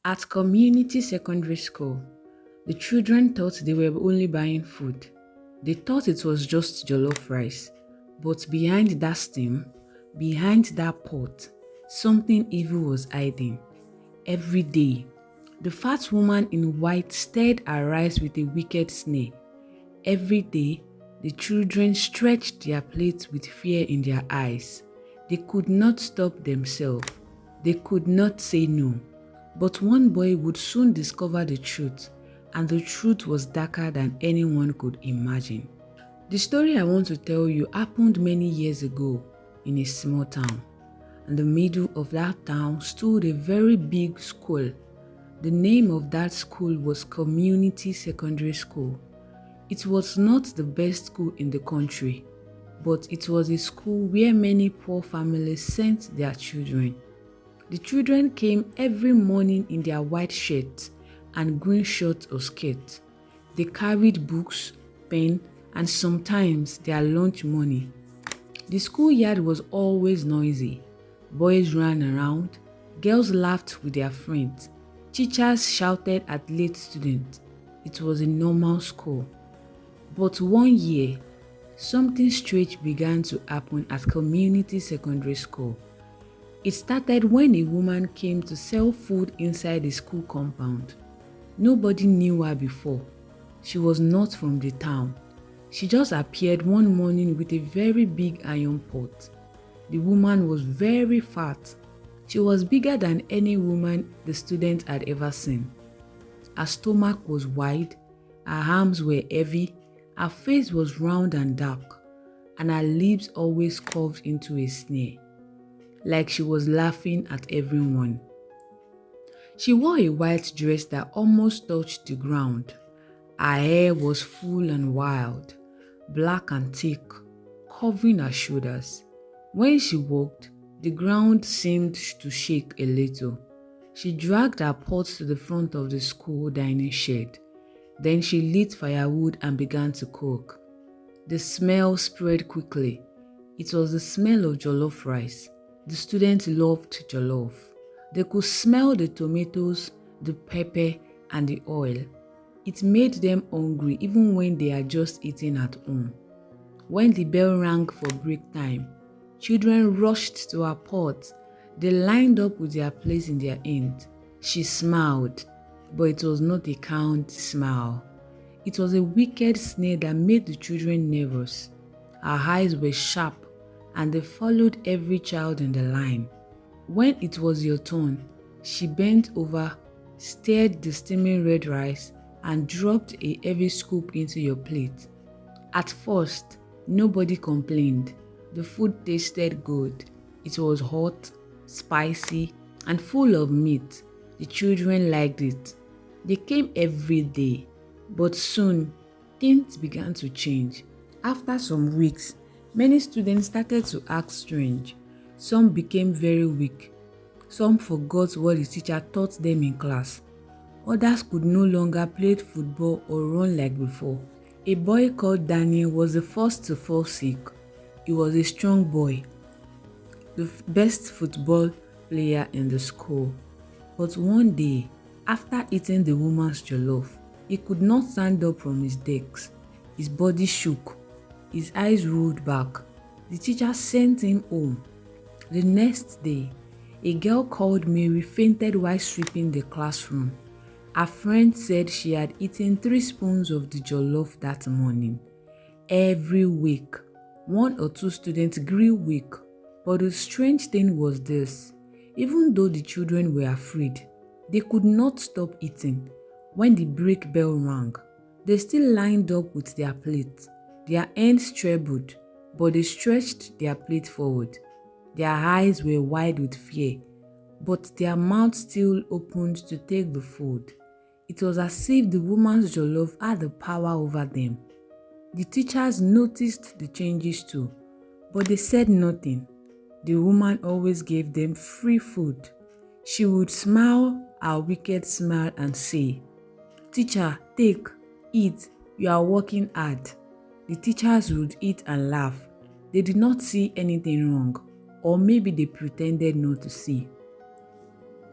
At community secondary school, the children thought they were only buying food. They thought it was just jollof rice. But behind that steam, behind that pot, something evil was hiding. Every day, the fat woman in white stirred her rice with a wicked sneer. Every day, the children stretched their plates with fear in their eyes. They could not stop themselves. They could not say no. But one boy would soon discover the truth, and the truth was darker than anyone could imagine. The story I want to tell you happened many years ago in a small town. In the middle of that town stood a very big school. The name of that school was Community Secondary School. It was not the best school in the country, but it was a school where many poor families sent their children. The children came every morning in their white shirts and green shorts or skirts. They carried books, pen, and sometimes their lunch money. The schoolyard was always noisy. Boys ran around, girls laughed with their friends, teachers shouted at late students. It was a normal school. But one year, something strange began to happen at Community Secondary School. It started when a woman came to sell food inside the school compound. Nobody knew her before. She was not from the town. She just appeared one morning with a very big iron pot. The woman was very fat. She was bigger than any woman the student had ever seen. Her stomach was wide, her arms were heavy, her face was round and dark, and her lips always curved into a sneer, like she was laughing at everyone. She wore a white dress that almost touched the ground. Her hair was full and wild, black and thick, covering her shoulders. When she walked, the ground seemed to shake a little. She dragged her pot to the front of the school dining shed. Then she lit firewood and began to cook. The smell spread quickly. It was the smell of jollof rice. The students loved jollof. They could smell the tomatoes, the pepper, and the oil. It made them hungry even when they had just eaten at home. When the bell rang for break time, children rushed to her pot. They lined up with their plates in their hand. She smiled, but it was not a kind smile. It was a wicked sneer that made the children nervous. Her eyes were sharp, and they followed every child in the line. When it was your turn, she bent over, stirred the steaming red rice, and dropped a heavy scoop into your plate. At first, nobody complained. The food tasted good. It was hot, spicy, and full of meat. The children liked it. They came every day, but soon things began to change. After some weeks, many students started to act strange. Some became very weak. Some forgot what the teacher taught them in class. Others could no longer play football or run like before. A boy called Daniel was the first to fall sick. He was a strong boy, the best football player in the school. But one day, after eating the woman's jollof, he could not stand up from his desk. His body shook. His eyes rolled back. The teacher sent him home. The next day, a girl called Mary fainted while sweeping the classroom. Her friend said she had eaten 3 spoons of the jollof that morning. Every week, 1 or 2 students grew weak. But the strange thing was this: even though the children were afraid, they could not stop eating. When the break bell rang, they still lined up with their plates. Their hands trembled, but they stretched their plate forward. Their eyes were wide with fear, but their mouths still opened to take the food. It was as if the woman's jollof had the power over them. The teachers noticed the changes too, but they said nothing. The woman always gave them free food. She would smile her wicked smile and say, "Teacher, take, eat, you are working hard." The teachers would eat and laugh. They did not see anything wrong, or maybe they pretended not to see.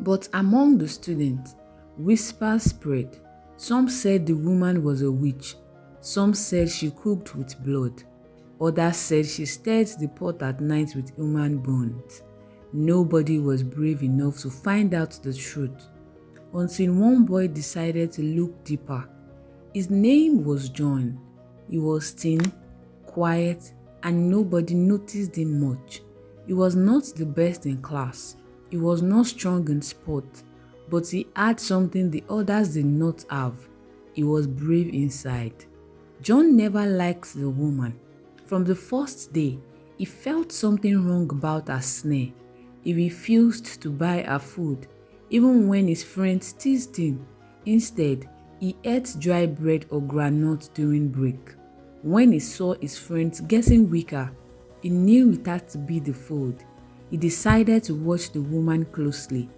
But among the students, Whispers spread. Some said the woman was a witch. Some said she cooked with blood. Others said she stirred the pot at night with human bones. Nobody was brave enough to find out the truth until one boy decided to look deeper. His name was John. He was thin, quiet, and nobody noticed him much. He was not the best in class. He was not strong in sport, but he had something the others did not have. He was brave inside. John never liked the woman. From the first day, he felt something wrong about her snare. He refused to buy her food, even when his friends teased him. Instead, he ate dry bread or groundnut during break. When he saw his friends getting weaker, he knew it had to be the food. He decided to watch the woman closely.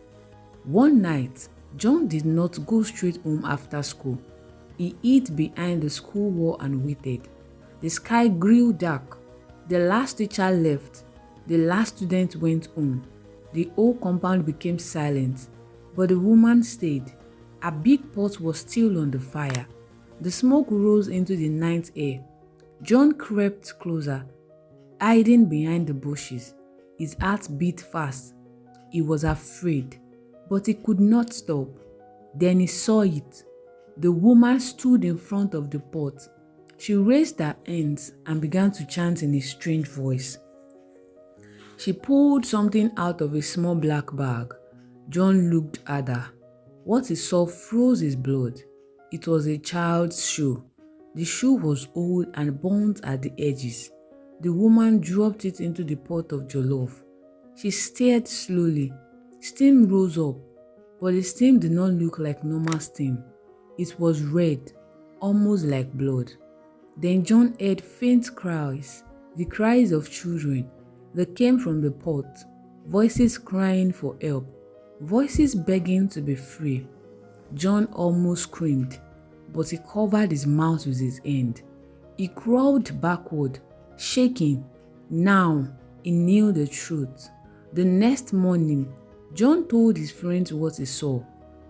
One night, John did not go straight home after school. He hid behind the school wall and waited. The sky grew dark. The last teacher left. The last student went home. The whole compound became silent, but the woman stayed. A big pot was still on the fire. The smoke rose into the night air. John crept closer, hiding behind the bushes. His heart beat fast. He was afraid, but he could not stop. Then he saw it. The woman stood in front of the pot. She raised her hands and began to chant in a strange voice. She pulled something out of a small black bag. John looked at her. What he saw froze his blood. It was a child's shoe. The shoe was old and burnt at the edges. The woman dropped it into the pot of jollof. She stirred slowly. Steam rose up, but the steam did not look like normal steam. It was red, almost like blood. Then John heard faint cries, the cries of children. They came from the pot, voices crying for help, voices begging to be free. John almost screamed, but he covered his mouth with his hand. He crawled backward, shaking. Now he knew the truth. The next morning, John told his friends what he saw.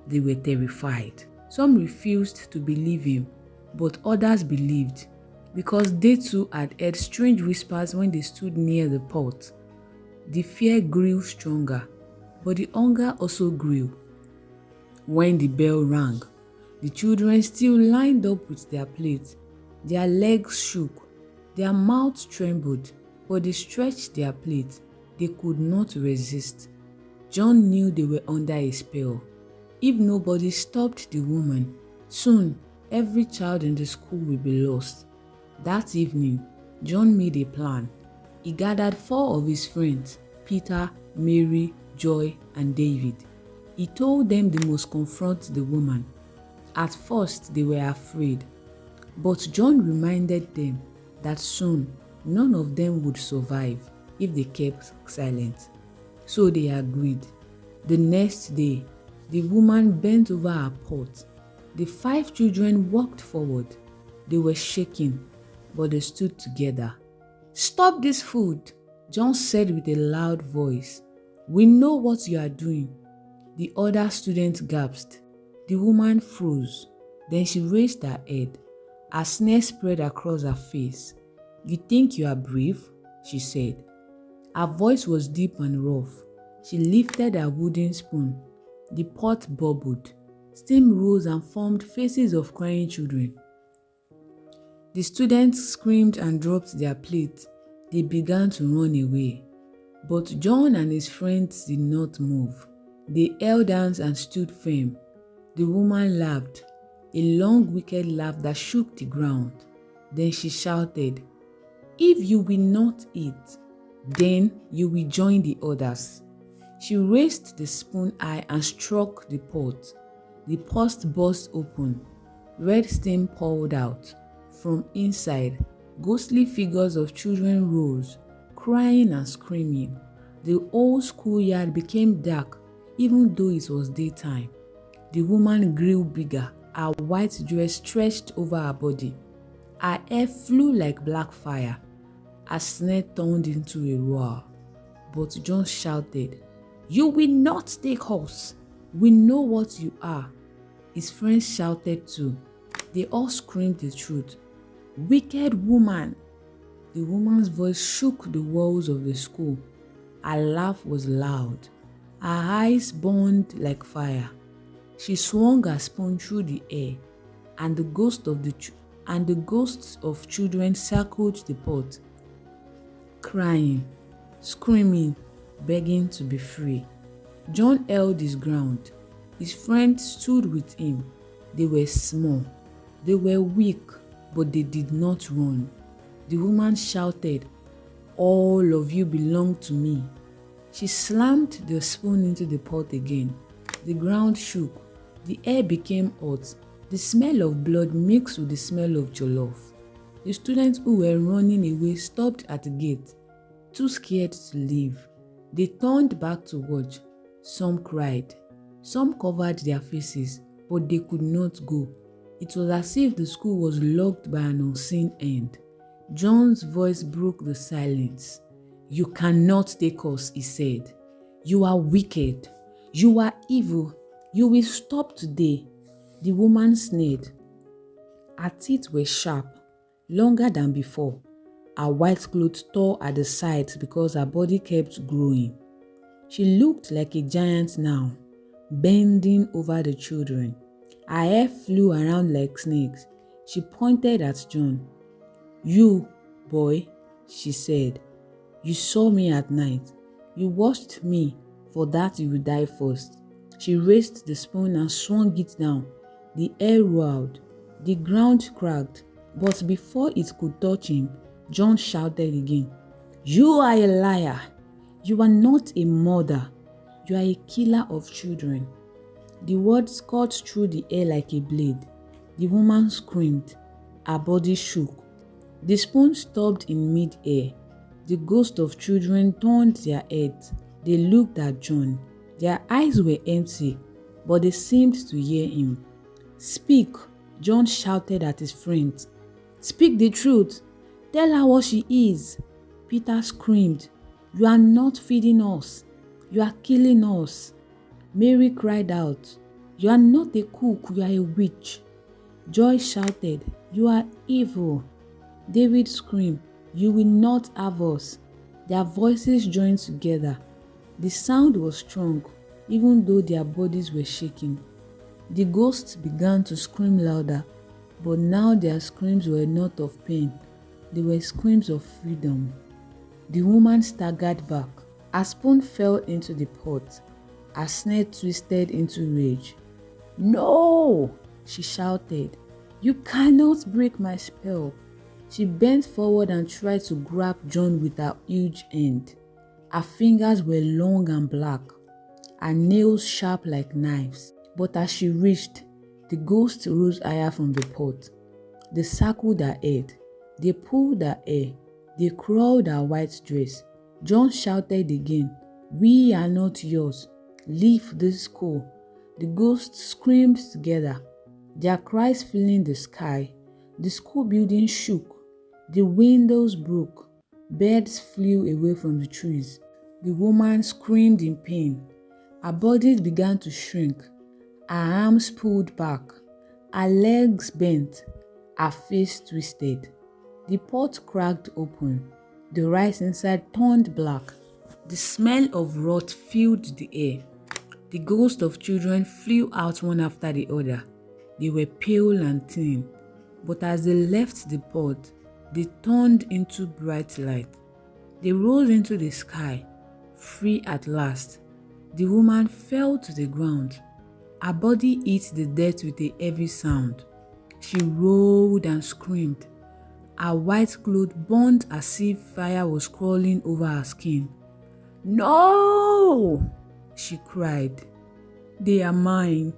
They were terrified. Some refused to believe him, but others believed, because they too had heard strange whispers when they stood near the pot. The fear grew stronger, but the hunger also grew. When the bell rang, the children still lined up with their plates. Their legs shook, their mouths trembled, but they stretched their plates. They could not resist. John knew they were under a spell. If nobody stopped the woman, soon every child in the school will be lost. That evening, John made a plan. He gathered 4 of his friends, Peter, Mary, Joy, and David. He told them they must confront the woman. At first, they were afraid, but John reminded them that soon none of them would survive if they kept silent. So they agreed. The next day, the woman bent over her pot. The 5 children walked forward. They were shaking, but they stood together. "Stop this food," John said with a loud voice. "We know what you are doing." The other students gasped. The woman froze. Then she raised her head. A sneer spread across her face. "You think you are brave?" she said. Her voice was deep and rough. She lifted her wooden spoon. The pot bubbled. Steam rose and formed faces of crying children. The students screamed and dropped their plates. They began to run away. But John and his friends did not move. They held hands and stood firm. The woman laughed, a long, wicked laugh that shook the ground. Then she shouted, "If you will not eat, then you will join the others." She raised the spoon high and struck the pot. The pot burst open. Red steam poured out. From inside, ghostly figures of children rose, crying and screaming. The whole schoolyard became dark, even though it was daytime. The woman grew bigger. Her white dress stretched over her body. Her hair flew like black fire. Her snare turned into a roar. But John shouted, "You will not take us. We know what you are. His friends shouted too. They all screamed the truth. "Wicked woman!" The woman's voice shook the walls of the school. Her laugh was loud. Her eyes burned like fire. She swung her spoon through the air, and the ghosts of children circled the pot, crying, screaming, begging to be free. John held his ground. His friends stood with him. They were small. They were weak, but they did not run. The woman shouted, "All of you belong to me." She slammed the spoon into the pot again. The ground shook. The air became hot. The smell of blood mixed with the smell of jollof. The students who were running away stopped at the gate, too scared to leave. They turned back to watch. Some cried. Some covered their faces, but they could not go. It was as if the school was locked by an unseen hand. John's voice broke the silence. "You cannot take us," he said. "You are wicked. You are evil. You will stop today." The woman sneered. Her teeth were sharp, longer than before. Her white clothes tore at the sides because her body kept growing. She looked like a giant now, bending over the children. Her hair flew around like snakes. She pointed at John. "You, boy," she said. "You saw me at night. You watched me. For that you will die first." She raised the spoon and swung it down. The air roared. The ground cracked. But before it could touch him, John shouted again, "You are a liar. You are not a murderer. You are a killer of children." The words cut through the air like a blade. The woman screamed. Her body shook. The spoon stopped in mid-air. The ghosts of children turned their heads. They looked at John. Their eyes were empty, but they seemed to hear him. "Speak," John shouted at his friends. "Speak the truth. Tell her what she is." Peter screamed, "You are not feeding us. You are killing us." Mary cried out, "You are not a cook, you are a witch." Joy shouted, "You are evil." David screamed, "You will not have us." Their voices joined together. The sound was strong, even though their bodies were shaking. The ghosts began to scream louder, but now their screams were not of pain. They were screams of freedom. The woman staggered back. Her spoon fell into the pot. Her snare twisted into rage. "No!" she shouted. "You cannot break my spell." She bent forward and tried to grab John with her huge hand. Her fingers were long and black, her nails sharp like knives. But as she reached, the ghosts rose higher from the pot. They circled her head. They pulled her hair. They crawled her white dress. John shouted again, "We are not yours. Leave this school." The ghosts screamed together, their cries filling the sky. The school building shook. The windows broke. Birds flew away from the trees. The woman screamed in pain. Her body began to shrink. Her arms pulled back. Her legs bent. Her face twisted. The pot cracked open. The rice inside turned black. The smell of rot filled the air. The ghosts of children flew out one after the other. They were pale and thin, but as they left the pot, they turned into bright light. They rose into the sky, free at last. The woman fell to the ground. Her body hit the dirt with a heavy sound. She rolled and screamed. Her white clothes burned as if fire was crawling over her skin. "No!" she cried. "They are mine.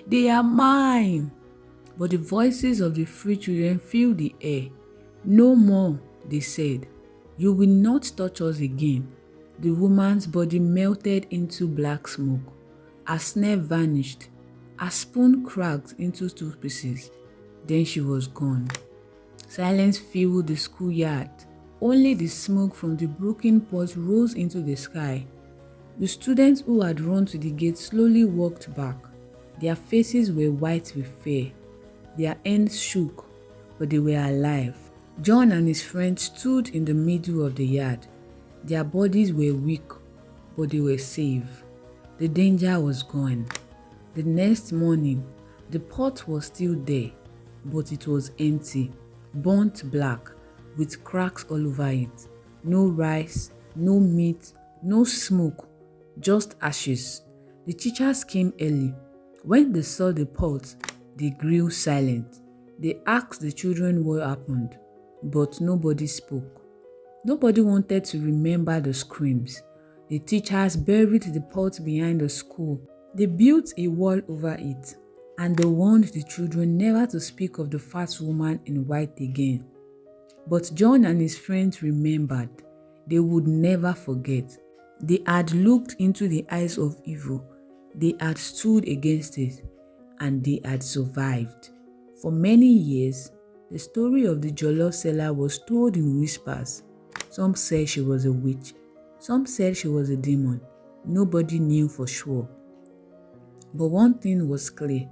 They are mine." But the voices of the free children filled the air. "No more," they said. "You will not touch us again." The woman's body melted into black smoke. Her snare vanished. Her spoon cracked into two pieces. Then she was gone. Silence filled the schoolyard. Only the smoke from the broken pot rose into the sky. The students who had run to the gate slowly walked back. Their faces were white with fear. Their hands shook, but they were alive. John and his friends stood in the middle of the yard. Their bodies were weak, but they were safe. The danger was gone. The next morning, the pot was still there, but it was empty, burnt black, with cracks all over it. No rice, no meat, no smoke, just ashes. The teachers came early. When they saw the pot, they grew silent. They asked the children what happened, but nobody spoke. Nobody wanted to remember the screams. The teachers buried the pot behind the school. They built a wall over it, and they warned the children never to speak of the fat woman in white again. But John and his friends remembered. They would never forget. They had looked into the eyes of evil. They had stood against it, and they had survived. For many years, the story of the jollof seller was told in whispers. Some said she was a witch. Some said she was a demon. Nobody knew for sure. But one thing was clear.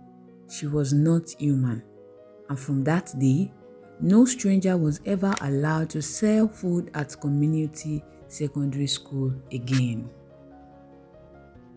She was not human. And from that day, no stranger was ever allowed to sell food at community secondary school again.